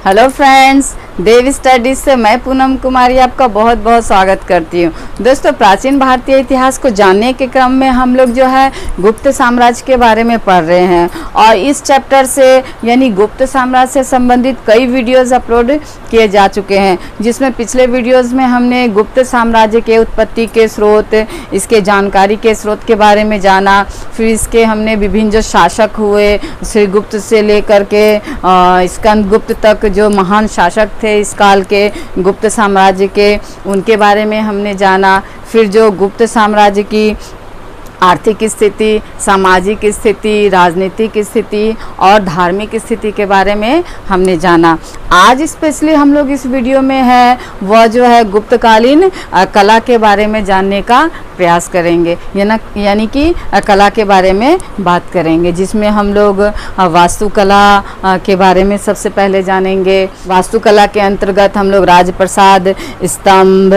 Hello friends, देव studies से मैं पूनम कुमारी आपका बहुत बहुत स्वागत करती हूँ। दोस्तों, प्राचीन भारतीय इतिहास को जानने के क्रम में हम लोग जो है गुप्त साम्राज्य के बारे में पढ़ रहे हैं और इस चैप्टर से यानी गुप्त साम्राज्य से संबंधित कई वीडियोस अपलोड किए जा चुके हैं, जिसमें पिछले वीडियोस में हमने गुप्त साम्राज्य के उत्पत्ति के स्रोत, इसके जानकारी के स्रोत के बारे में जाना। फिर इसके हमने विभिन्न जो शासक हुए, श्रीगुप्त से लेकर के स्कंदगुप्त तक जो महान शासक थे इस काल के गुप्त साम्राज्य के, उनके बारे में हमने जाना। फिर जो गुप्त साम्राज्य की आर्थिक स्थिति, सामाजिक स्थिति, राजनीतिक स्थिति और धार्मिक स्थिति के बारे में हमने जाना। आज स्पेशली हम लोग इस वीडियो में है वह जो है गुप्तकालीन कला के बारे में जानने का प्रयास करेंगे, यानी कि कला के बारे में बात करेंगे, जिसमें हम लोग वास्तुकला के बारे में सबसे पहले जानेंगे। वास्तुकला के अंतर्गत हम लोग राजप्रसाद, स्तंभ,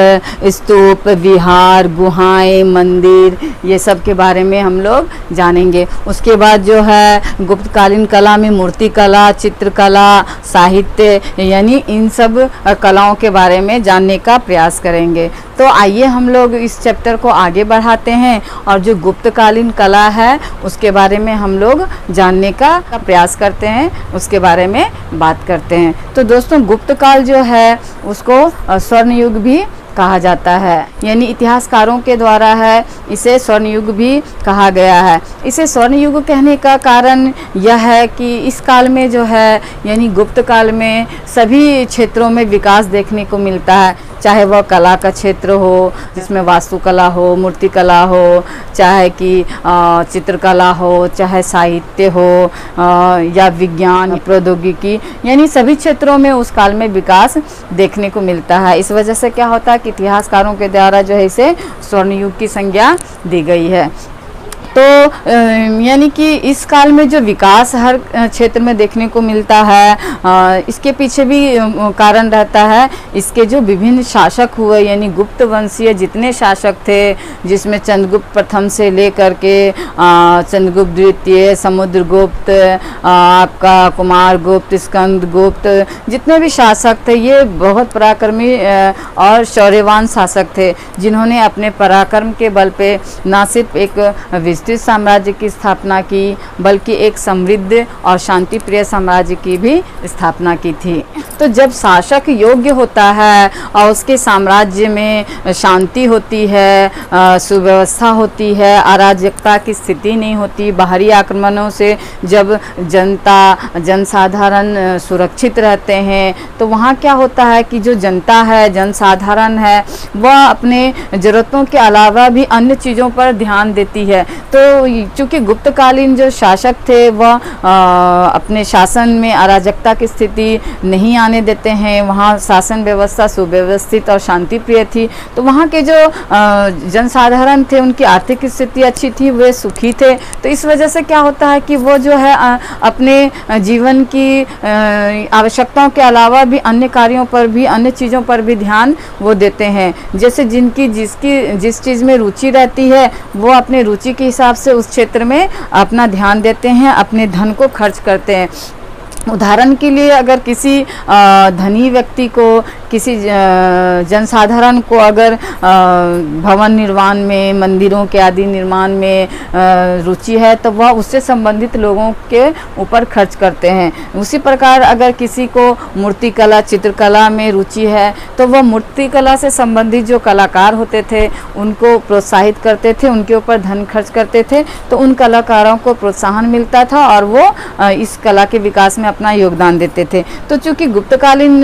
स्तूप, विहार, गुहाएं, मंदिर, ये सब के बारे में हम लोग जानेंगे। उसके बाद जो है गुप्तकालीन कला में मूर्ति कला, चित्रकला, साहित्य, यानी इन सब कलाओं के बारे में जानने का प्रयास करेंगे। तो आइए हम लोग इस चैप्टर को आगे बढ़ाते हैं और जो गुप्तकालीन कला है उसके बारे में हम लोग जानने का प्रयास करते हैं, उसके बारे में बात करते हैं। तो दोस्तों, गुप्तकाल जो है उसको स्वर्ण युग भी कहा जाता है, यानी इतिहासकारों के द्वारा है इसे स्वर्ण युग भी कहा गया है। इसे स्वर्ण युग कहने का कारण यह है कि इस काल में जो है यानी गुप्त काल में सभी क्षेत्रों में विकास देखने को मिलता है, चाहे वह कला का क्षेत्र हो जिसमें वास्तुकला हो, मूर्तिकला हो, चाहे कि चित्रकला हो, चाहे साहित्य हो या विज्ञान, प्रौद्योगिकी, यानी सभी क्षेत्रों में उस काल में विकास देखने को मिलता है। इस वजह से क्या होता है कि इतिहासकारों के द्वारा जो है इसे स्वर्ण युग की संज्ञा दी गई है। तो यानी कि इस काल में जो विकास हर क्षेत्र में देखने को मिलता है, इसके पीछे भी कारण रहता है। इसके जो विभिन्न शासक हुए, यानी गुप्त वंशीय जितने शासक थे, जिसमें चंद्रगुप्त प्रथम से लेकर के चंद्रगुप्त द्वितीय, समुद्रगुप्त, आपका कुमारगुप्त, स्कंदगुप्त, जितने भी शासक थे ये बहुत पराक्रमी और शौर्यवान शासक थे, जिन्होंने अपने पराक्रम के बल पे न सिर्फ एक विस्तृत साम्राज्य की स्थापना की, बल्कि एक समृद्ध और शांति प्रिय साम्राज्य की भी स्थापना की थी। तो जब शासक योग्य होता है और उसके साम्राज्य में शांति होती है, सुव्यवस्था होती है, अराजकता की स्थिति नहीं होती, बाहरी आक्रमणों से जब जनसाधारण सुरक्षित रहते हैं, तो वहाँ क्या होता है कि जो जनता है, जनसाधारण है, वह अपने ज़रूरतों के अलावा भी अन्य चीज़ों पर ध्यान देती है। तो चूँकि गुप्तकालीन जो शासक थे वह अपने शासन में अराजकता की स्थिति नहीं आने देते हैं, वहाँ शासन व्यवस्था सुव्यवस्थित और शांति प्रिय थी, तो वहाँ के जो जनसाधारण थे उनकी आर्थिक स्थिति अच्छी थी, वे सुखी थे। तो इस वजह से क्या होता है कि वो जो है अपने जीवन की आवश्यकताओं के अलावा भी अन्य कार्यों पर भी, अन्य चीज़ों पर भी ध्यान वो देते हैं। जैसे जिस चीज़ में रुचि रहती है वो अपने रुचि के हिसाब से उस क्षेत्र में अपना ध्यान देते हैं, अपने धन को खर्च करते हैं। उदाहरण के लिए अगर किसी धनी व्यक्ति को, किसी जनसाधारण को अगर भवन निर्माण में, मंदिरों के आदि निर्माण में रुचि है तो वह उससे संबंधित लोगों के ऊपर खर्च करते हैं। उसी प्रकार अगर किसी को मूर्तिकला, चित्रकला में रुचि है तो वह मूर्तिकला से संबंधित जो कलाकार होते थे उनको प्रोत्साहित करते थे, उनके ऊपर धन खर्च करते थे, तो उन कलाकारों को प्रोत्साहन मिलता था और वो इस कला के विकास में अपना योगदान देते थे। तो चूँकि गुप्तकालीन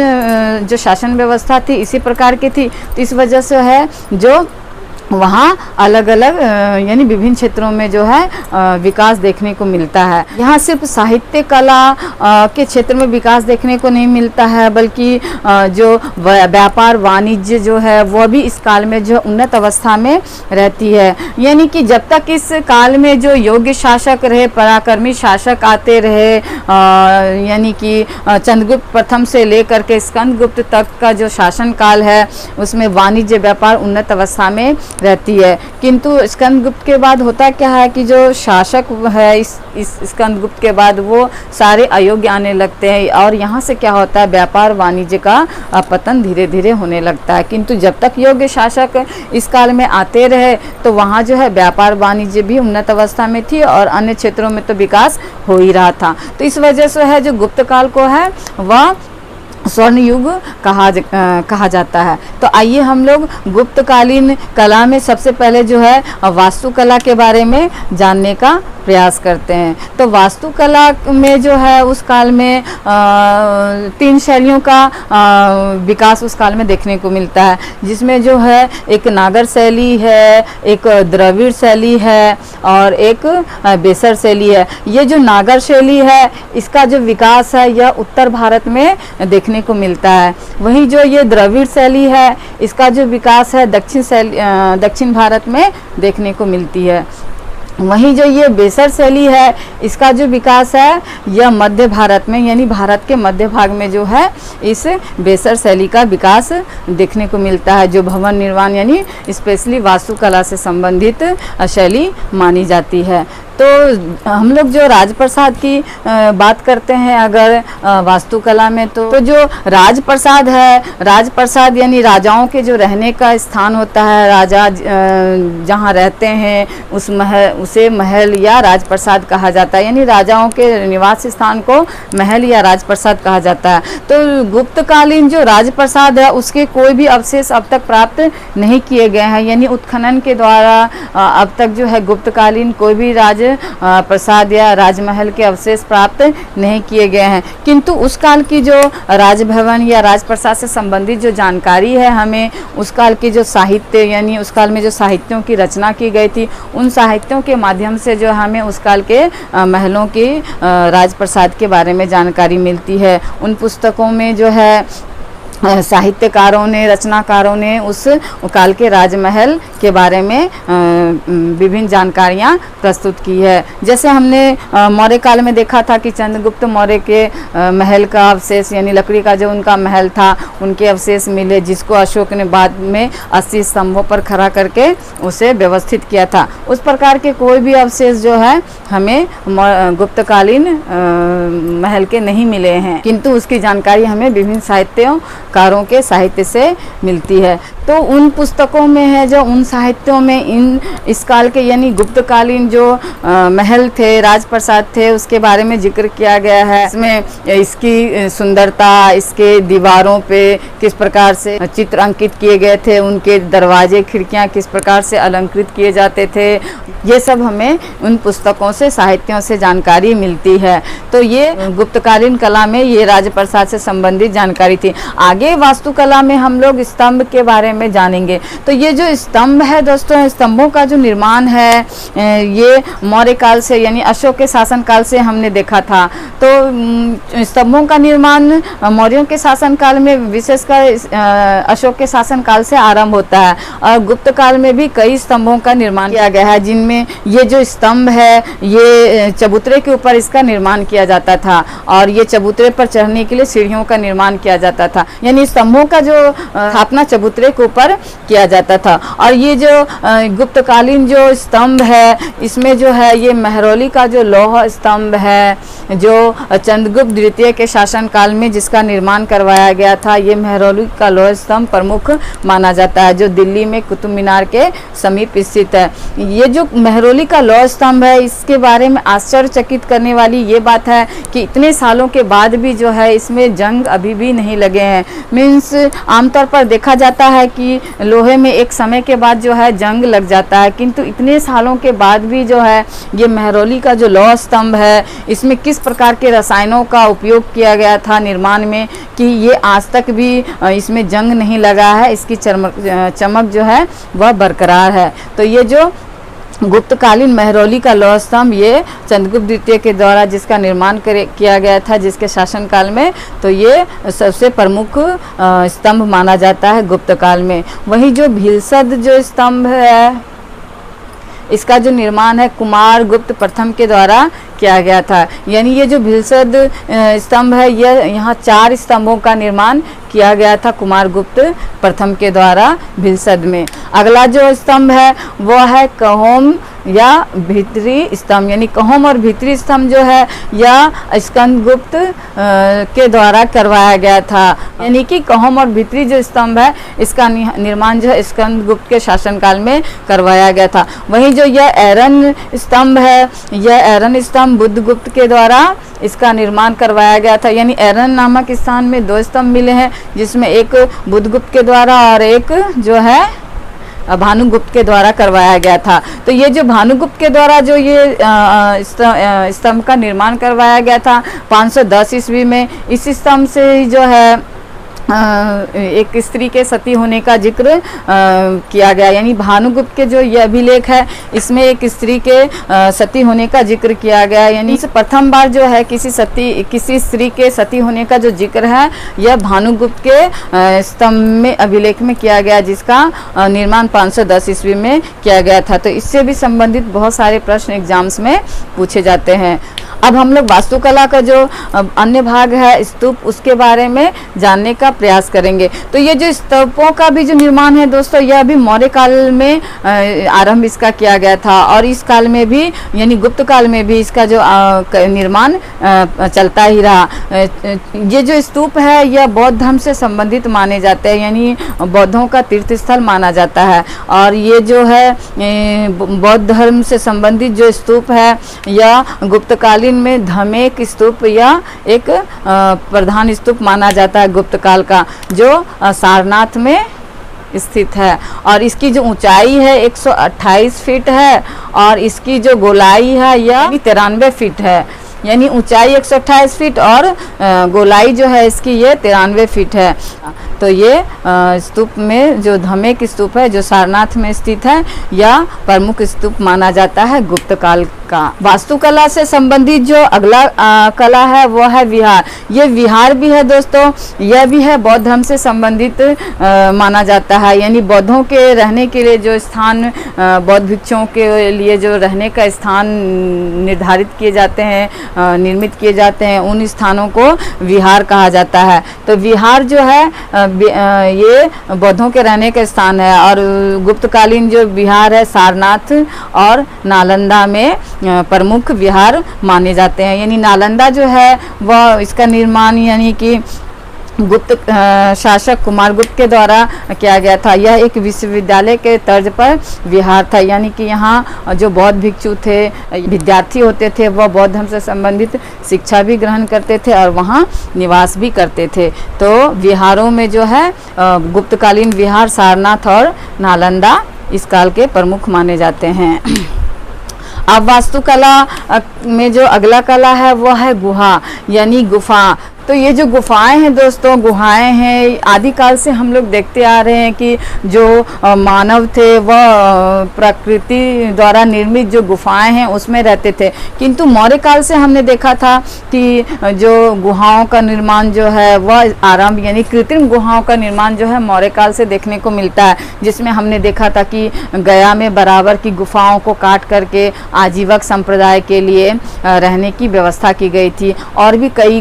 जो शासन व्यवस्था थी इसी प्रकार की थी, तो इस वजह से है जो वहाँ अलग अलग यानी विभिन्न क्षेत्रों में जो है विकास देखने को मिलता है। यहाँ सिर्फ साहित्य कला के क्षेत्र में विकास देखने को नहीं मिलता है, बल्कि जो व्यापार वाणिज्य जो है वह भी इस काल में जो उन्नत अवस्था में रहती है। यानी कि जब तक इस काल में जो योग्य शासक रहे, पराक्रमी शासक आते रहे, यानी कि चंद्रगुप्त प्रथम से लेकर के स्कंदगुप्त तक का जो शासन काल है उसमें वाणिज्य व्यापार उन्नत अवस्था में रहती है। किंतु स्कंदगुप्त के बाद होता क्या है कि जो शासक है इस स्कंदगुप्त के बाद वो सारे अयोग्य आने लगते हैं और यहाँ से क्या होता है, व्यापार वाणिज्य का पतन धीरे धीरे होने लगता है। किंतु जब तक योग्य शासक इस काल में आते रहे तो वहाँ जो है व्यापार वाणिज्य भी उन्नत अवस्था में थी और अन्य क्षेत्रों में तो विकास हो ही रहा था। तो इस वजह से है जो गुप्त काल को है वह स्वर्ण युग कहा जाता है। तो आइए हम लोग गुप्तकालीन कला में सबसे पहले जो है वास्तुकला के बारे में जानने का प्रयास करते हैं। तो वास्तुकला में जो है उस काल में 3 शैलियों का विकास उस काल में देखने को मिलता है, जिसमें जो है एक नागर शैली है, एक द्रविड़ शैली है और एक बेसर शैली है। ये जो नागर शैली है इसका जो विकास है यह उत्तर भारत में देखने को मिलता है। वहीं जो ये द्रविड़ शैली है इसका जो विकास है दक्षिण भारत में देखने को मिलती है। वहीं जो ये बेसर शैली है इसका जो विकास है यह मध्य भारत में यानी भारत के मध्य भाग में जो है इस बेसर शैली का विकास देखने को मिलता है, जो भवन निर्माण यानी स्पेशली वास्तुकला से संबंधित शैली मानी जाती है। तो हम लोग जो राजप्रसाद की बात करते हैं अगर वास्तुकला में तो जो राजप्रसाद है, राजप्रसाद यानी राजाओं के जो रहने का स्थान होता है, राजा जहाँ रहते हैं उसे महल या राजप्रसाद कहा जाता है, यानी राजाओं के निवास स्थान को महल या राजप्रसाद कहा जाता है। तो गुप्तकालीन जो राजप्रसाद है उसके कोई भी अवशेष अब तक प्राप्त नहीं किए गए हैं, यानी उत्खनन के द्वारा अब तक जो है गुप्तकालीन कोई भी प्रसाद या राजमहल के अवशेष प्राप्त नहीं किए गए हैं। किंतु उस काल की जो राजभवन या राजप्रसाद से संबंधित जो जानकारी है हमें उस काल की जो साहित्य यानी उस काल में जो साहित्यों की रचना की गई थी उन साहित्यों के माध्यम से जो हमें उस काल के महलों के राजप्रसाद के बारे में जानकारी मिलती है। उन पुस्तकों में जो है साहित्यकारों ने, रचनाकारों ने उस काल के राजमहल के बारे में विभिन्न जानकारियाँ प्रस्तुत की है। जैसे हमने मौर्य काल में देखा था कि चंद्रगुप्त मौर्य के महल का अवशेष यानी लकड़ी का जो उनका महल था उनके अवशेष मिले, जिसको अशोक ने बाद में 80 स्तंभों पर खड़ा करके उसे व्यवस्थित किया था। उस प्रकार के कोई भी अवशेष जो है हमें गुप्तकालीन महल के नहीं मिले हैं, किंतु उसकी जानकारी हमें विभिन्न साहित्यकारों के साहित्य से मिलती है। तो उन पुस्तकों में है जो उन साहित्यों में इस काल के यानी गुप्तकालीन जो महल थे, राजप्रसाद थे, उसके बारे में जिक्र किया गया है। इसमें इसकी सुंदरता, इसके दीवारों पे किस प्रकार से चित्र अंकित किए गए थे, उनके दरवाजे खिड़कियां किस प्रकार से अलंकृत किए जाते थे, ये सब हमें उन पुस्तकों से, साहित्यों से जानकारी मिलती है। तो ये गुप्तकालीन कला में ये राजप्रसाद से संबंधित जानकारी थी। आगे वास्तुकला में हम लोग स्तंभ के बारे में जानेंगे। तो ये जो स्तंभ है दोस्तों, स्तंभों का जो निर्माण है ये मौर्य काल से यानी अशोक के शासन काल से हमने देखा था। तो स्तंभों का निर्माण मौर्यों के शासन काल में विशेषकर अशोक के शासन काल से आरंभ होता है और गुप्त काल में भी कई स्तंभों का निर्माण किया गया है, जिनमें ये जो स्तंभ है ये चबूतरे के ऊपर इसका निर्माण किया जाता था और ये चबूतरे पर चढ़ने के लिए सीढ़ियों का निर्माण किया जाता था, यानी स्तंभों का जो स्थापना चबूतरे के ऊपर किया जाता था। और ये जो गुप्तकालीन जो स्तंभ है इसमें जो है ये महरौली का जो लौह स्तंभ है जो चंद्रगुप्त द्वितीय के शासन काल में जिसका निर्माण करवाया गया था, ये महरौली का लौह स्तंभ प्रमुख माना जाता है जो दिल्ली में कुतुब मीनार के समीप स्थित है। ये जो महरौली का लौह स्तंभ है इसके बारे में आश्चर्यचकित करने वाली ये बात है कि इतने सालों के बाद भी जो है इसमें जंग अभी भी नहीं लगे हैं। मीन्स आमतौर पर देखा जाता है कि लोहे में एक समय के बाद जो है जंग लग जाता है, किंतु इतने सालों के बाद भी जो है ये महरौली का जो लौह स्तंभ है इसमें किस प्रकार के रसायनों का उपयोग किया गया था निर्माण में कि ये आज तक भी इसमें जंग नहीं लगा है, इसकी चमक जो है वह बरकरार है। तो ये जो गुप्तकालीन महरौली का लौह स्तंभ ये चंद्रगुप्त द्वितीय के द्वारा जिसका निर्माण किया गया था जिसके शासनकाल में, तो ये सबसे प्रमुख स्तंभ माना जाता है गुप्त काल में। वहीं जो भीलसद जो स्तंभ है इसका जो निर्माण है कुमार गुप्त प्रथम के द्वारा किया गया था। यानी ये जो भिलसद स्तंभ है, यह यहाँ 4 स्तंभों का निर्माण किया गया था कुमार गुप्त प्रथम के द्वारा भिलसद में। अगला जो स्तंभ है वह है कहोम या भीतरी स्तंभ, यानी कहोम और भीतरी स्तंभ जो है यह स्कंदगुप्त के द्वारा करवाया गया था। यानी कि कहोम और भीतरी जो स्तंभ है इसका निर्माण जो है स्कंदगुप्त के शासनकाल में करवाया गया था। वहीं जो यह ऐरन स्तंभ है, यह ऐरन स्तंभ बुद्धगुप्त के द्वारा इसका निर्माण करवाया गया था। यानी ऐरन नामक स्थान में 2 स्तंभ मिले हैं, जिसमें एक बुद्धगुप्त के द्वारा और एक जो है भानुगुप्त के द्वारा करवाया गया था। तो ये जो भानुगुप्त के द्वारा जो ये स्तंभ का निर्माण करवाया गया था 510 ईस्वी में, इस स्तंभ से जो है एक स्त्री के सती होने का जिक्र किया गया। यानी भानुगुप्त के जो ये अभिलेख है इसमें एक स्त्री के सती होने का जिक्र किया गया। यानी प्रथम बार जो है किसी स्त्री के सती होने का जो जिक्र है यह भानुगुप्त के स्तंभ में अभिलेख में किया गया, जिसका निर्माण 510 ईस्वी में किया गया था। तो इससे भी संबंधित बहुत सारे प्रश्न एग्जाम्स में पूछे जाते हैं। अब हम लोग वास्तुकला का जो अन्य भाग है स्तूप, उसके बारे में जानने का प्रयास करेंगे। तो ये जो स्तूपों का भी जो निर्माण है दोस्तों, यह भी मौर्य काल में आरंभ इसका किया गया था, और इस काल में भी यानी गुप्त काल में भी इसका जो निर्माण चलता ही रहा। ये जो स्तूप है यह बौद्ध धर्म से संबंधित माने जाते हैं, यानी बौद्धों का तीर्थ स्थल माना जाता है। और ये जो है बौद्ध धर्म से संबंधित जो स्तूप है यह गुप्तकालीन में धमेक स्तूप या एक प्रधान स्तूप माना जाता है गुप्त काल का, जो सारनाथ में स्थित है। और इसकी जो ऊंचाई है 128 फीट है, और इसकी जो गोलाई है यह 93 फीट है। यानी ऊंचाई 128 फीट और गोलाई जो है इसकी ये 93 फीट है। तो ये स्तूप में जो धमेक स्तूप है जो सारनाथ में स्थित है, यह प्रमुख स्तूप माना जाता है गुप्त काल का। वास्तुकला से संबंधित जो अगला कला है वह है विहार। ये विहार भी है दोस्तों, यह भी है बौद्ध धर्म से संबंधित माना जाता है। यानी बौद्धों के रहने के लिए जो स्थान, बौद्ध भिक्षुओं के लिए जो रहने का स्थान निर्धारित किए जाते हैं, निर्मित किए जाते हैं, उन स्थानों को विहार कहा जाता है। तो विहार जो है ये बौद्धों के रहने का स्थान है। और गुप्तकालीन जो विहार है सारनाथ और नालंदा में प्रमुख विहार माने जाते हैं। यानी नालंदा जो है वह इसका निर्माण यानी कि गुप्त शासक कुमार गुप्त के द्वारा किया गया था। यह एक विश्वविद्यालय के तर्ज पर विहार था। यानी कि यहाँ जो बौद्ध भिक्षु थे, विद्यार्थी होते थे, वह बौद्ध धर्म से संबंधित शिक्षा भी ग्रहण करते थे और वहाँ निवास भी करते थे। तो विहारों में जो है गुप्तकालीन विहार सारनाथ और नालंदा इस काल के प्रमुख माने जाते हैं। अब वास्तुकला में जो अगला कला है वह है गुहा यानी गुफा। तो ये जो गुफाएं हैं दोस्तों, गुहाएं हैं आदिकाल से हम लोग देखते आ रहे हैं कि जो मानव थे वह प्रकृति द्वारा निर्मित जो गुफाएं हैं उसमें रहते थे। किंतु मौर्य काल से हमने देखा था कि जो गुहाओं का निर्माण जो है वह आरंभ यानी कृत्रिम गुहाओं का निर्माण जो है मौर्य काल से देखने को मिलता है, जिसमें हमने देखा था कि गया में बराबर की गुफाओं को काट करके आजीवक संप्रदाय के लिए रहने की व्यवस्था की गई थी। और भी कई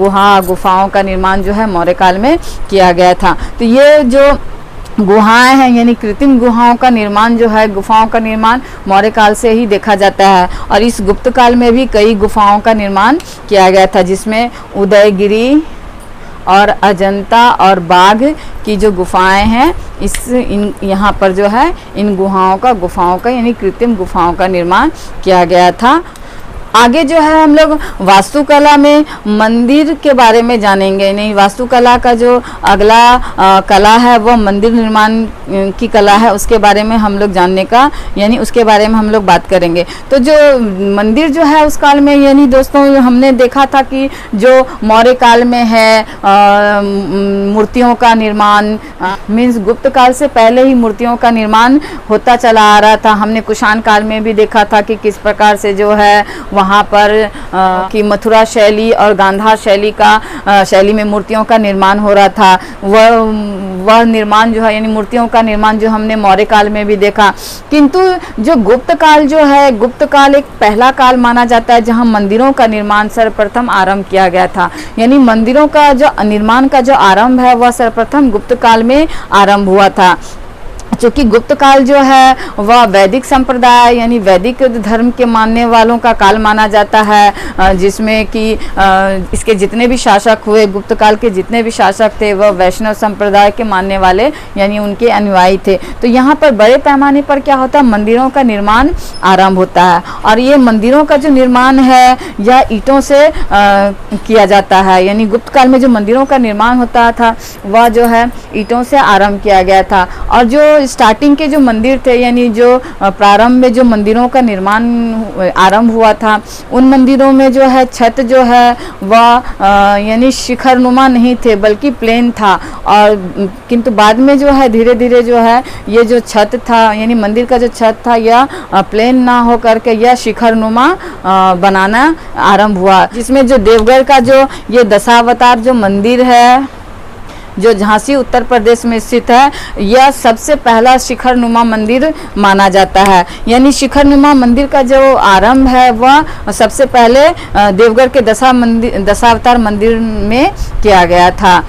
गुफाओं का निर्माण जो है मौर्य काल में किया गया था। तो ये जो गुहाएं हैं यानी कृत्रिम गुहाओं का निर्माण जो है, गुफाओं का निर्माण मौर्य काल से ही देखा जाता है। और इस गुप्त काल में भी कई गुफाओं का निर्माण किया गया था, जिसमें उदयगिरी और अजंता और बाघ की जो गुफाएं हैं यहाँ पर जो है इन गुफाओं का यानी कृत्रिम गुफाओं का निर्माण किया गया था। आगे जो है हम लोग वास्तुकला में मंदिर के बारे में जानेंगे। नहीं, वास्तुकला का जो अगला कला है वह मंदिर निर्माण की कला है, उसके बारे में हम लोग जानने का यानी उसके बारे में हम लोग बात करेंगे। तो जो मंदिर जो है उस काल में यानी दोस्तों हमने देखा था कि जो मौर्य काल में है मूर्तियों का निर्माण मीन्स गुप्त काल से पहले ही मूर्तियों का निर्माण होता चला आ रहा था। हमने कुषाण काल में भी देखा था कि किस प्रकार से जो है वहाँ पर कि मथुरा शैली और गांधार शैली में मूर्तियों का निर्माण हो रहा था। वह निर्माण जो है यानी मूर्तियों का निर्माण जो हमने मौर्य काल में भी देखा। किंतु जो गुप्त काल जो है, गुप्त काल एक पहला काल माना जाता है जहाँ मंदिरों का निर्माण सर्वप्रथम आरंभ किया गया था। यानी मंदिरों का जो निर्माण का जो आरंभ है वह सर्वप्रथम गुप्त काल में आरंभ हुआ था। क्योंकि गुप्त काल जो है वह वैदिक संप्रदाय यानी वैदिक धर्म के मानने वालों का काल माना जाता है, जिसमें कि इसके जितने भी शासक हुए, गुप्त काल के जितने भी शासक थे वह वैष्णव संप्रदाय के मानने वाले यानी उनके अनुयायी थे। तो यहाँ पर बड़े पैमाने पर क्या होता है, मंदिरों का निर्माण आरंभ होता है। और ये मंदिरों का जो निर्माण है यह ईंटों से किया जाता है। यानी गुप्त काल में जो मंदिरों का निर्माण होता था वह जो है ईंटों से आरंभ किया गया था। और जो स्टार्टिंग के जो मंदिर थे यानी जो प्रारंभ में जो मंदिरों का निर्माण आरंभ हुआ था, उन मंदिरों में जो है छत जो है वह यानी शिखरनुमा नहीं थे बल्कि प्लेन था। और किंतु बाद में जो है धीरे धीरे जो है ये जो छत था यानी मंदिर का जो छत था यह प्लेन ना हो करके यह शिखरनुमा बनाना आरंभ हुआ। जिसमें जो देवगढ़ का जो ये दशावतार जो मंदिर है जो झांसी उत्तर प्रदेश में स्थित है, यह सबसे पहला शिखरनुमा मंदिर माना जाता है। यानी शिखरनुमा मंदिर का जो आरंभ है वह सबसे पहले देवगढ़ के दशावतार मंदिर में किया गया था।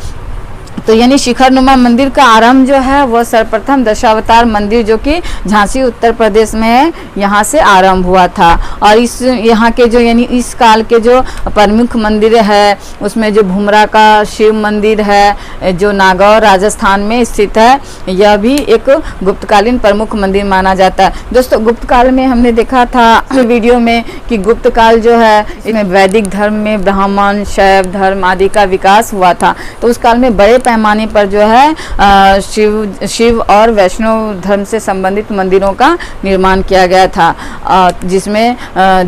तो यानी शिखरनुमा मंदिर का आरंभ जो है वह सर्वप्रथम दशावतार मंदिर जो कि झांसी उत्तर प्रदेश में है, यहाँ से आरंभ हुआ था। और इस यहाँ के जो यानी इस काल के जो प्रमुख मंदिर है उसमें जो भुमरा का शिव मंदिर है जो नागौर राजस्थान में स्थित है, यह भी एक गुप्तकालीन प्रमुख मंदिर माना जाता है। दोस्तों गुप्त काल में हमने देखा था वीडियो में कि गुप्त काल जो है इसमें वैदिक धर्म में ब्राह्मण शैव धर्म आदि का विकास हुआ था। तो उस काल में बड़े पैमाने पर जो है शिव और वैष्णव धर्म से संबंधित मंदिरों का निर्माण किया गया था, जिसमें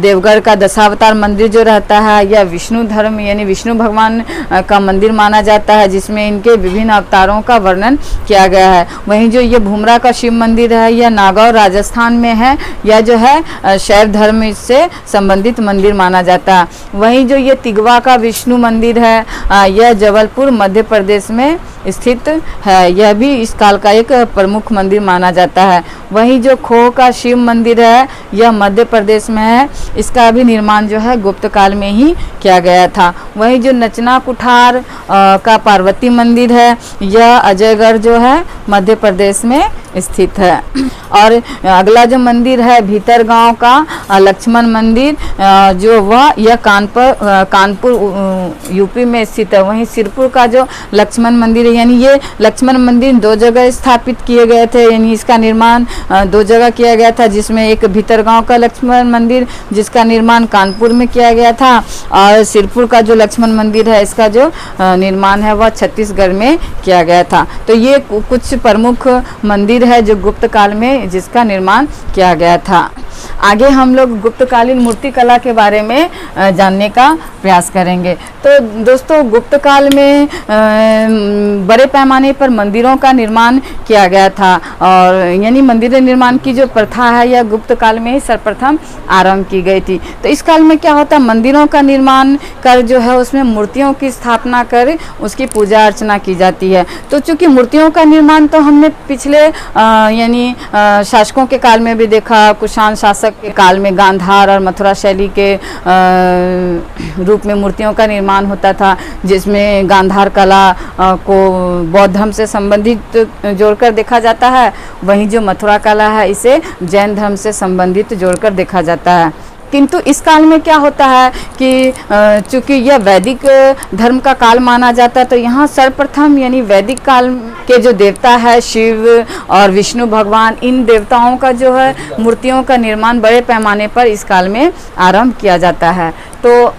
देवगढ़ का दशावतार मंदिर जो रहता है यह विष्णु धर्म यानी विष्णु भगवान का मंदिर माना जाता है, जिसमें इनके विभिन्न अवतारों का वर्णन किया गया है। वहीं जो ये भुमरा का शिव मंदिर है यह नागौर राजस्थान में है, यह जो है शैव धर्म से संबंधित मंदिर माना जाता है। वहीं जो ये तिगवा का विष्णु मंदिर है यह जबलपुर मध्य प्रदेश में स्थित है, यह भी इस काल का एक प्रमुख मंदिर माना जाता है। वहीं जो खोह का शिव मंदिर है यह मध्य प्रदेश में है, इसका भी निर्माण जो है गुप्त काल में ही किया गया था। वहीं जो नचना कुठार का पार्वती मंदिर है यह अजयगढ़ जो है मध्य प्रदेश में स्थित है। और अगला जो मंदिर है भीतर गांव का लक्ष्मण मंदिर जो वह यह कानपुर यूपी में स्थित है। वहीं सिरपुर का जो लक्ष्मण मंदिर है यानी ये लक्ष्मण मंदिर दो जगह स्थापित किए गए थे, यानी इसका निर्माण दो जगह किया गया था, जिसमें एक भीतर गांव का लक्ष्मण मंदिर जिसका निर्माण कानपुर में किया गया था, और सिरपुर का जो लक्ष्मण मंदिर है इसका जो निर्माण है वह छत्तीसगढ़ में किया गया था। तो ये कुछ प्रमुख मंदिर है जो गुप्त काल में जिसका निर्माण किया गया था। आगे हम लोग गुप्तकालीन मूर्ति कला के बारे में जानने का प्रयास करेंगे। तो दोस्तों गुप्त काल में बड़े पैमाने पर मंदिरों का निर्माण किया गया था, और यानी मंदिर निर्माण की जो प्रथा है यह गुप्त काल में ही सर्वप्रथम आरंभ की गई थी। तो इस काल में क्या होता है, मंदिरों का निर्माण कर जो है उसमें मूर्तियों की स्थापना कर उसकी पूजा अर्चना की जाती है। तो चूंकि मूर्तियों का निर्माण तो हमने पिछले यानी शासकों के काल में भी देखा, कुषाण शासक के काल में गांधार और मथुरा शैली के रूप में मूर्तियों का निर्माण होता था, जिसमें गांधार कला को बौद्ध धर्म से संबंधित जोड़कर देखा जाता है, वहीं जो मथुरा कला है इसे जैन धर्म से संबंधित जोड़कर देखा जाता है। किंतु इस काल में क्या होता है कि चूंकि यह वैदिक धर्म का काल माना जाता है, तो यहाँ सर्वप्रथम यानी वैदिक काल के जो देवता है शिव और विष्णु भगवान, इन देवताओं का जो है मूर्तियों का निर्माण बड़े पैमाने पर इस काल में आरंभ किया जाता है। तो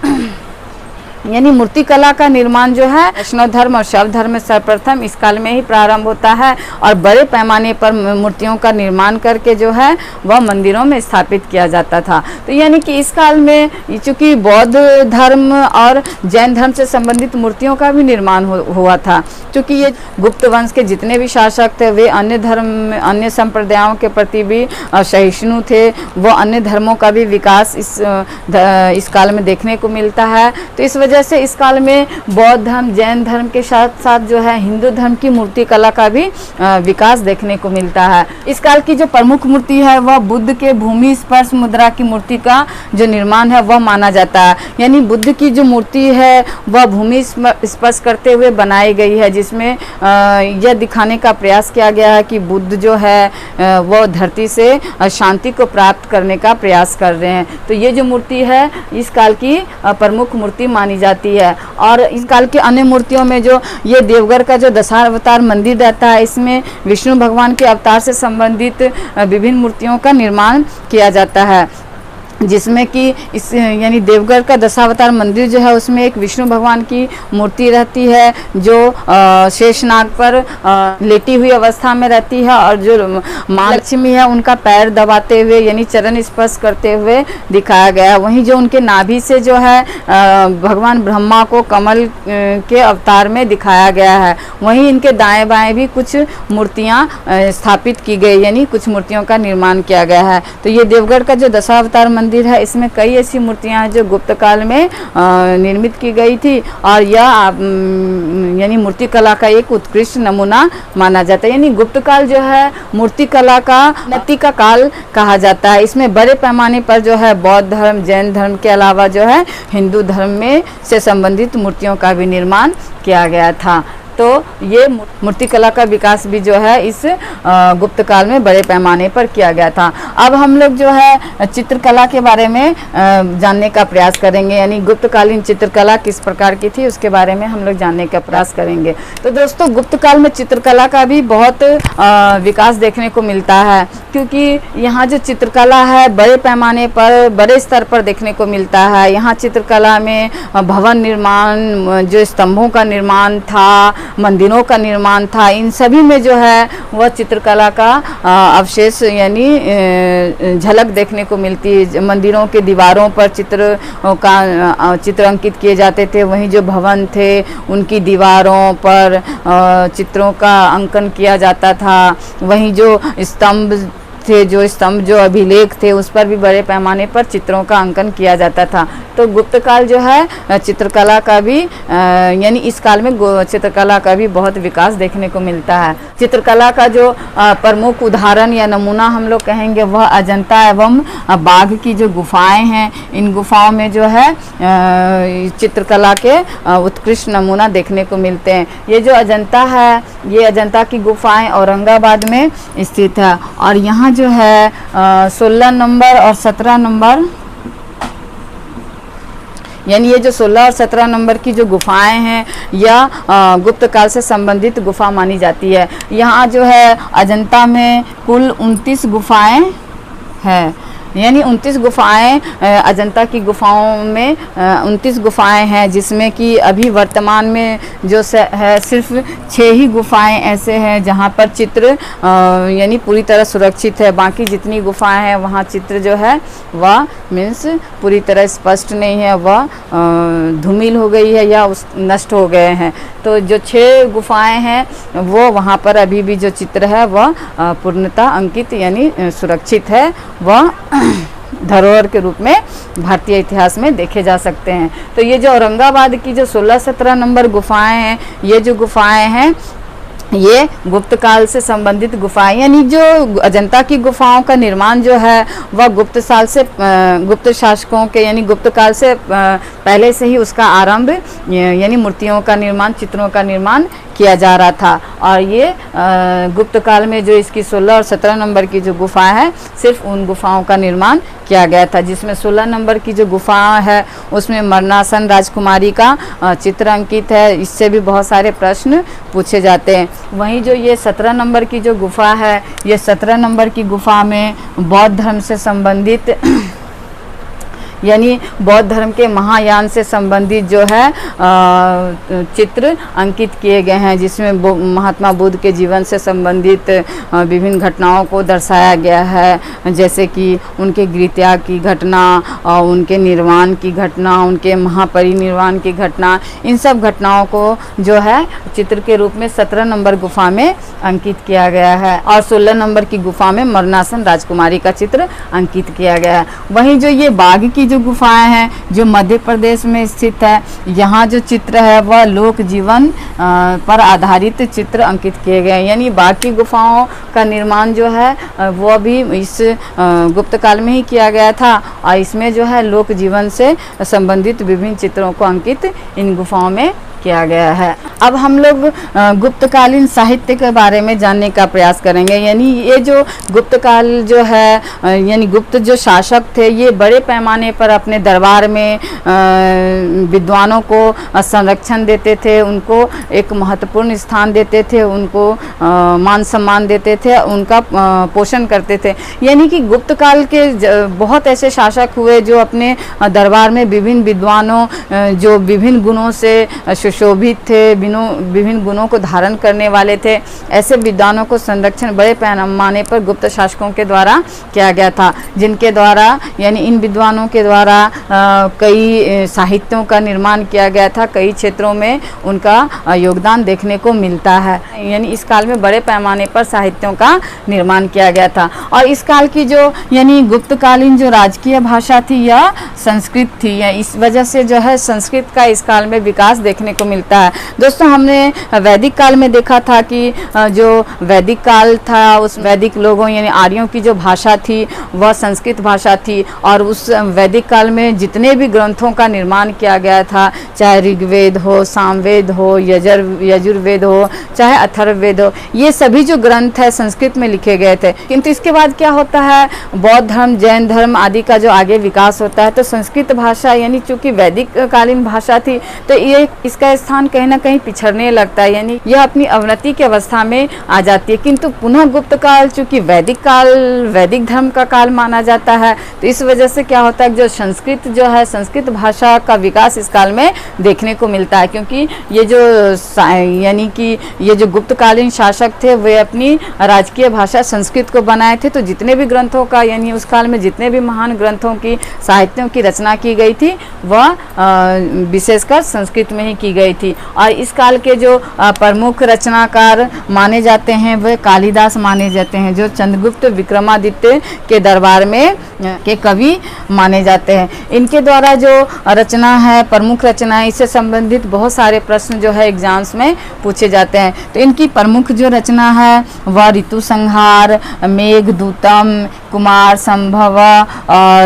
यानी मूर्ति कला का निर्माण जो है वैष्णव धर्म और शैव धर्म में सर्वप्रथम इस काल में ही प्रारंभ होता है और बड़े पैमाने पर मूर्तियों का निर्माण करके जो है वह मंदिरों में स्थापित किया जाता था। तो यानी कि इस काल में चूँकि बौद्ध धर्म और जैन धर्म से संबंधित मूर्तियों का भी निर्माण हुआ था। क्योंकि ये गुप्त वंश के जितने भी शासक थे वे अन्य धर्म अन्य संप्रदायों के प्रति भी सहिष्णु थे, वो अन्य धर्मों का भी विकास इस काल में देखने को मिलता है। तो इस वजह से इस काल में बौद्ध धर्म जैन धर्म के साथ साथ जो है हिंदू धर्म की मूर्ति कला का भी विकास देखने को मिलता है। इस काल की जो प्रमुख मूर्ति है वह बुद्ध के भूमि स्पर्श मुद्रा की मूर्ति का जो निर्माण है वह माना जाता है। यानी बुद्ध की जो मूर्ति है वह भूमि स्पर्श करते हुए बनाई गई है, जिसमें यह दिखाने का प्रयास किया गया है कि बुद्ध जो है वह धरती से शांति को प्राप्त करने का प्रयास कर रहे हैं। तो ये जो मूर्ति है इस काल की प्रमुख मूर्ति मानी जाती है। और इस काल की अन्य मूर्तियों में जो ये देवगढ़ का जो दशावतार मंदिर रहता है, इसमें विष्णु भगवान के अवतार से संबंधित विभिन्न मूर्तियों का निर्माण किया जाता है, जिसमें कि इस यानी देवगढ़ का दशावतार मंदिर जो है उसमें एक विष्णु भगवान की मूर्ति रहती है जो शेषनाग पर लेटी हुई अवस्था में रहती है, और जो माँ लक्ष्मी है उनका पैर दबाते हुए यानी चरण स्पर्श करते हुए दिखाया गया है। वहीं जो उनके नाभि से जो है भगवान ब्रह्मा को कमल के अवतार में दिखाया गया है। वहीं इनके दाएं बाएं भी कुछ मूर्तियाँ स्थापित की गई, यानी कुछ मूर्तियों का निर्माण किया गया है। तो ये देवगढ़ का जो दशावतार मंदिर है इसमें कई ऐसी मूर्तियां हैं जो गुप्त काल में निर्मित की गई थी, और यह यानी मूर्ति कला का एक उत्कृष्ट नमूना माना जाता है। यानी गुप्त काल जो है मूर्ति कला का उन्नति का काल कहा जाता है। इसमें बड़े पैमाने पर जो है बौद्ध धर्म जैन धर्म के अलावा जो है हिंदू धर्म में से संबंधित मूर्तियों का भी निर्माण किया गया था। तो ये मूर्ति कला का विकास भी जो है इस गुप्त काल में बड़े पैमाने पर किया गया था। अब हम लोग जो है चित्रकला के बारे में जानने का प्रयास करेंगे, यानी गुप्तकालीन चित्रकला किस प्रकार की थी उसके बारे में हम लोग जानने का प्रयास करेंगे। तो दोस्तों गुप्त काल में चित्रकला का भी बहुत विकास देखने को मिलता है, क्योंकि यहाँ जो चित्रकला है बड़े पैमाने पर बड़े स्तर पर देखने को मिलता है। यहाँ चित्रकला में भवन निर्माण, जो स्तंभों का निर्माण था, मंदिरों का निर्माण था, इन सभी में जो है वह चित्रकला का अवशेष यानी झलक देखने को मिलती है। मंदिरों के दीवारों पर चित्र अंकित किए जाते थे, वहीं जो भवन थे उनकी दीवारों पर चित्रों का अंकन किया जाता था। वहीं जो स्तंभ थे, जो स्तंभ जो अभिलेख थे उस पर भी बड़े पैमाने पर चित्रों का अंकन किया जाता था। तो गुप्त काल जो है चित्रकला का भी यानी इस काल में चित्रकला का भी बहुत विकास देखने को मिलता है। चित्रकला का जो प्रमुख उदाहरण या नमूना हम लोग कहेंगे वह अजंता एवं बाघ की जो गुफाएं हैं, इन गुफाओं में जो है चित्रकला के उत्कृष्ट नमूना देखने को मिलते हैं। ये जो अजंता है, ये अजंता की गुफाएं औरंगाबाद में स्थित है, और यहाँ जो है 16 नंबर और 17 नंबर, यानी ये जो 16 और 17 नंबर की जो गुफाएं हैं यह गुप्त काल से संबंधित गुफा मानी जाती है। यहाँ जो है अजंता में कुल 29 गुफाएं हैं, यानी 29 गुफाएं अजंता की गुफाओं में 29 गुफाएं हैं, जिसमें कि अभी वर्तमान में जो है सिर्फ 6 ही गुफाएं ऐसे हैं जहां पर चित्र यानी पूरी तरह सुरक्षित है। बाकी जितनी गुफाएं हैं वहां चित्र जो है वह मीन्स पूरी तरह स्पष्ट नहीं है, वह धूमिल हो गई है या नष्ट हो गए हैं। तो जो 6 गुफाएं हैं वो वहाँ पर अभी भी जो चित्र है वह पूर्णतः अंकित यानी सुरक्षित है, वह धरोहर के रूप में भारतीय इतिहास में देखे जा सकते हैं। तो ये जो औरंगाबाद की जो 16-17 नंबर गुफाएं हैं, ये जो गुफाएं हैं ये गुप्त काल से संबंधित गुफाएं, यानी जो अजंता की गुफाओं का निर्माण जो है वह गुप्त शासकों के यानी गुप्त काल से पहले से ही उसका आरंभ यानी मूर्तियों का निर्माण, चित्रों का निर्माण किया जा रहा था। और ये गुप्त काल में जो इसकी 16 और 17 नंबर की जो गुफा है सिर्फ उन गुफाओं का निर्माण किया गया था, जिसमें 16 नंबर की जो गुफा है उसमें मरणासन राजकुमारी का चित्र अंकित है। इससे भी बहुत सारे प्रश्न पूछे जाते हैं। वहीं जो ये 17 नंबर की जो गुफा है, ये 17 नंबर की गुफा में बौद्ध धर्म से संबंधित यानी बौद्ध धर्म के महायान से संबंधित जो है चित्र अंकित किए गए हैं, जिसमें महात्मा बुद्ध के जीवन से संबंधित विभिन्न घटनाओं को दर्शाया गया है, जैसे कि उनके गृहत्याग की घटना और उनके निर्वाण की घटना, उनके महापरिनिर्वाण की घटना, इन सब घटनाओं को जो है चित्र के रूप में 17 नंबर गुफा में अंकित किया गया है और 16 नंबर की गुफा में मरणासन राजकुमारी का चित्र अंकित किया गया है। वहीं जो ये बाघ की जो गुफाएं हैं जो मध्य प्रदेश में स्थित है, यहाँ जो चित्र है वह लोक जीवन पर आधारित चित्र अंकित किए गए हैं। यानी बाघ की गुफाओं का निर्माण जो है वो भी इस गुप्त काल में ही किया गया था और इसमें जो है लोक जीवन से संबंधित विभिन्न चित्रों को अंकित इन गुफाओं में किया गया है। अब हम लोग गुप्तकालीन साहित्य के बारे में जानने का प्रयास करेंगे। यानी ये जो गुप्त काल जो है, यानी गुप्त जो शासक थे, ये बड़े पैमाने पर अपने दरबार में विद्वानों को संरक्षण देते थे, उनको एक महत्वपूर्ण स्थान देते थे, उनको मान सम्मान देते थे, उनका पोषण करते थे। यानी कि गुप्त काल के बहुत ऐसे शासक हुए जो अपने दरबार में विभिन्न विद्वानों जो विभिन्न गुणों से शोभित थे, विभिन्न गुणों को धारण करने वाले थे, ऐसे विद्वानों को संरक्षण बड़े पैमाने पर गुप्त शासकों के द्वारा किया गया था, जिनके द्वारा यानी इन विद्वानों के द्वारा कई साहित्यों का निर्माण किया गया था, कई क्षेत्रों में उनका योगदान देखने को मिलता है। यानी इस काल में बड़े पैमाने पर साहित्यों का निर्माण किया गया था। और इस काल की जो यानी गुप्तकालीन जो राजकीय भाषा थी यह संस्कृत थी, या इस वजह से जो है संस्कृत का इस काल में विकास देखने को मिलता है। दोस्तों, हमने वैदिक काल में देखा था कि जो वैदिक काल था उस वैदिक लोगों यानी आर्यों की जो भाषा थी वह संस्कृत भाषा थी, और उस वैदिक काल में जितने भी ग्रंथों का निर्माण किया गया था, चाहे ऋग्वेद हो, सामवेद हो, यजुर्वेद हो, चाहे अथर्ववेद हो, ये सभी जो ग्रंथ है संस्कृत में लिखे गए थे। किंतु इसके बाद क्या होता है, बौद्ध धर्म, जैन धर्म आदि का जो आगे विकास होता है तो संस्कृत भाषा यानी चूंकि वैदिक कालीन भाषा थी तो ये इसका स्थान कहीं ना कहीं पिछड़ने लगता है, यानी यह अपनी अवनति की अवस्था में आ जाती है। किंतु पुनः गुप्त काल चूंकि वैदिक काल वैदिक धर्म का काल माना जाता है, तो इस वजह से क्या होता है, जो संस्कृत जो है संस्कृत भाषा का विकास इस काल में देखने को मिलता है, क्योंकि ये जो यानी कि ये जो गुप्तकालीन शासक थे वे अपनी राजकीय भाषा संस्कृत को बनाए थे। तो जितने भी ग्रंथों का यानी उस काल में जितने भी महान ग्रंथों की साहित्यों की रचना की गई थी वह विशेषकर संस्कृत में ही की गई थी। और इस काल के जो प्रमुख रचनाकार माने जाते हैं वे कालिदास माने जाते हैं, जो चंद्रगुप्त विक्रमादित्य के दरबार में के कवि माने जाते हैं। इनके द्वारा जो रचना है, प्रमुख रचना है, इससे संबंधित बहुत सारे प्रश्न जो है एग्जाम्स में पूछे जाते हैं। तो इनकी प्रमुख जो रचना है वह ऋतु संहार, मेघदूतम, कुमार संभव,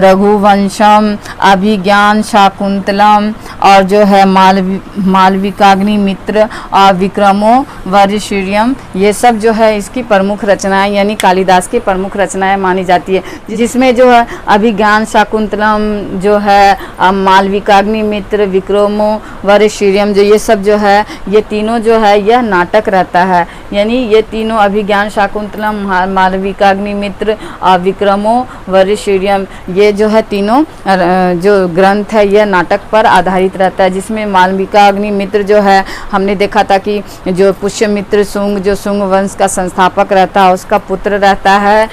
रघुवंशम, अभिज्ञान शाकुंतलम और जो है मालविकाग्नि मित्र और विक्रमो वर्षियम, ये सब जो है इसकी प्रमुख रचनाएं यानी कालिदास की प्रमुख रचनाएं मानी जाती है, जिसमें जो है अभिज्ञान शाकुंतलम जो है, मालविकाग्नि मित्र, विक्रमो वर्षियम जो ये सब जो है ये तीनों जो है यह नाटक रहता है। यानी ये तीनों अभिज्ञान शाकुंतलम, मालविकाग्नि मित्र और विक्रमो वर्षियम ये जो है तीनों जो ग्रंथ है यह नाटक पर आधारित रहता है, जिसमें मालविकाग्नि मित्र जो है हमने देखा था कि जो पुष्यमित्र शुंग जो शुंग वंश का संस्थापक रहता है उसका पुत्र रहता है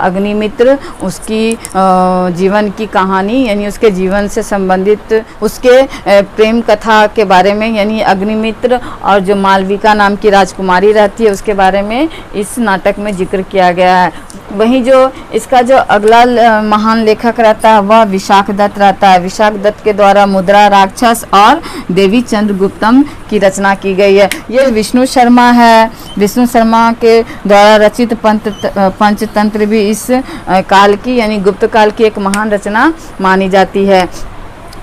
अग्निमित्र, उसकी जीवन की कहानी यानी उसके जीवन से संबंधित उसके प्रेम कथा के बारे में यानी अग्निमित्र और जो मालविका नाम की राजकुमारी रहती है उसके बारे में इस नाटक में जिक्र किया गया है। वहीं जो इसका जो अगला महान लेखक रहता है वह विशाख दत्त रहता है। विशाख दत्त के द्वारा मुद्रा राक्षस और देवी चंद्रगुप्तम की रचना की गई है। ये विष्णु शर्मा है, विष्णु शर्मा के द्वारा रचित पंचतंत्र भी इस काल की यानी गुप्त काल की एक महान रचना मानी जाती है।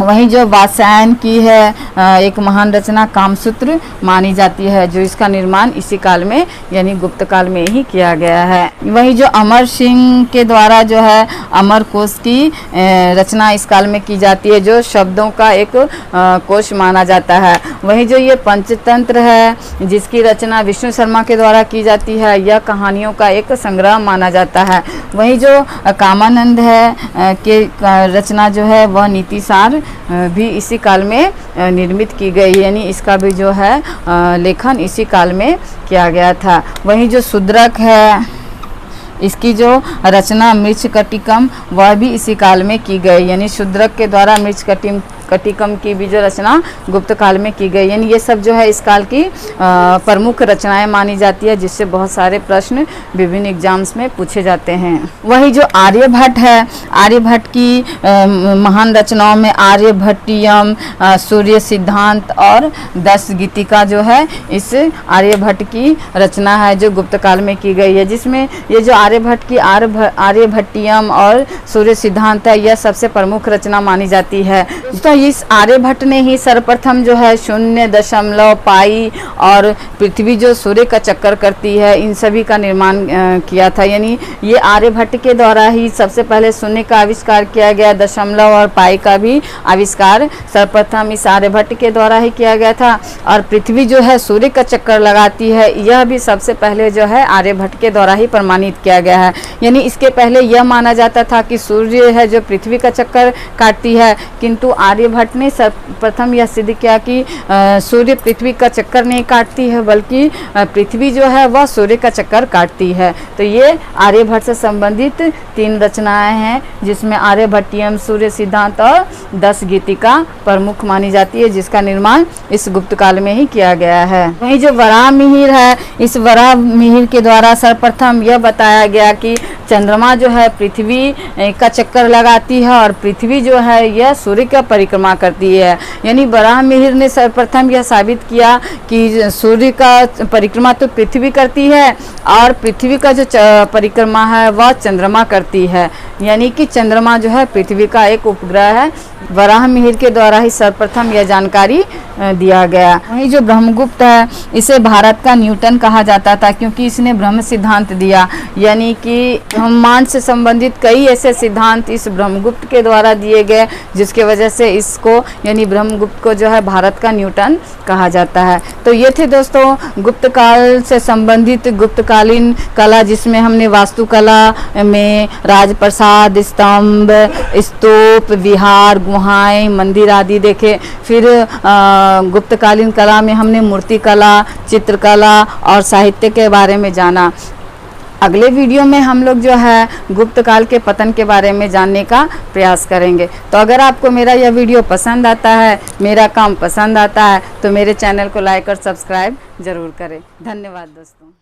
वहीं जो वात्स्यायन की है एक महान रचना कामसूत्र मानी जाती है, जो इसका निर्माण इसी काल में यानी गुप्त काल में ही किया गया है। वहीं जो अमर सिंह के द्वारा जो है अमर कोश की रचना इस काल में की जाती है, जो शब्दों का एक कोश माना जाता है। वहीं जो ये पंचतंत्र है जिसकी रचना विष्णु शर्मा के द्वारा की जाती है, यह कहानियों का एक संग्रह माना जाता है। वहीं जो कामानंद है के रचना जो है वह नीतिसार भी इसी काल में निर्मित की गई, यानी इसका भी जो है लेखन इसी काल में किया गया था। वहीं जो शूद्रक है इसकी जो रचना मृच्छकटिकम वह भी इसी काल में की गई, यानी शूद्रक के द्वारा मृच्छकटिकम की भी जो रचना गुप्त काल में की गई। यानी ये सब जो है इस काल की प्रमुख रचनाएं मानी जाती है, जिससे बहुत सारे प्रश्न विभिन्न एग्जाम्स में पूछे जाते हैं। वही जो आर्यभट्ट है, आर्यभट्ट की महान रचनाओं में आर्यभट्टियम, सूर्य सिद्धांत और 10 गीतिका जो है इस आर्यभट्ट की रचना है जो गुप्त काल में की गई है, जिसमें ये जो आर्यभट्ट की आर्यभट्टियम और सूर्य सिद्धांत है यह सबसे प्रमुख रचना मानी जाती है। तो इस आर्यभट्ट ने ही सर्वप्रथम जो है 0 पाई और पृथ्वी जो सूर्य का चक्कर करती है इन सभी का निर्माण किया था। यानी ये आर्यभट्ट के द्वारा ही सबसे पहले शून्य का आविष्कार किया गया, दशमलव और पाई का भी आविष्कार सर्वप्रथम इस आर्यभट्ट के द्वारा ही किया गया था। और पृथ्वी जो है सूर्य का चक्कर लगाती है यह भी सबसे पहले जो है आर्यभट्ट के द्वारा ही प्रमाणित किया गया है। यानी इसके पहले यह माना जाता था कि सूर्य है जो पृथ्वी का चक्कर काटती है, किंतु आर्यभट्ट ने सर्वप्रथम यह सिद्ध किया कि सूर्य पृथ्वी का चक्कर नहीं काटती है, बल्कि पृथ्वी जो है वह सूर्य का चक्कर काटती है। तो ये आर्यभट्ट से संबंधित 3 रचनाएं हैं, जिसमें आर्यभट्टियम, सूर्य सिद्धांत और 10 गीतिका प्रमुख मानी जाती है, जिसका निर्माण इस गुप्त काल में ही किया गया है। वहीं जो वराह मिहिर है, इस वराह मिहिर के द्वारा सर्वप्रथम यह बताया गया कि चंद्रमा जो है पृथ्वी का चक्कर लगाती है और पृथ्वी जो है यह सूर्य का परिक्रमा करती है। यानी वराह मिहिर ने सर्वप्रथम यह साबित किया कि सूर्य का परिक्रमा तो पृथ्वी करती है और पृथ्वी का जो परिक्रमा है वह चंद्रमा करती है, यानी कि चंद्रमा जो है पृथ्वी का एक उपग्रह है। वराह मिहिर के द्वारा ही सर्वप्रथम यह जानकारी दिया गया। वहीं जो ब्रह्मगुप्त है इसे भारत का न्यूटन कहा जाता था, क्योंकि इसने ब्रह्म सिद्धांत दिया, यानी कि ब्रह्मांड से संबंधित कई ऐसे सिद्धांत इस ब्रह्मगुप्त के द्वारा दिए गए, जिसके वजह से इसको यानी ब्रह्मगुप्त को जो है भारत का न्यूटन कहा जाता है। तो ये थे दोस्तों गुप्त काल से संबंधित गुप्तकालीन कला, जिसमें हमने वास्तुकला में राजप्रसाद, स्तंभ, स्तूप, विहार, गुहाएं, मंदिर आदि देखे। फिर गुप्तकालीन कला में हमने मूर्ति कला, चित्रकला और साहित्य के बारे में जाना। अगले वीडियो में हम लोग जो है गुप्त काल के पतन के बारे में जानने का प्रयास करेंगे। तो अगर आपको मेरा यह वीडियो पसंद आता है, मेरा काम पसंद आता है, तो मेरे चैनल को लाइक और सब्सक्राइब ज़रूर करें। धन्यवाद दोस्तों।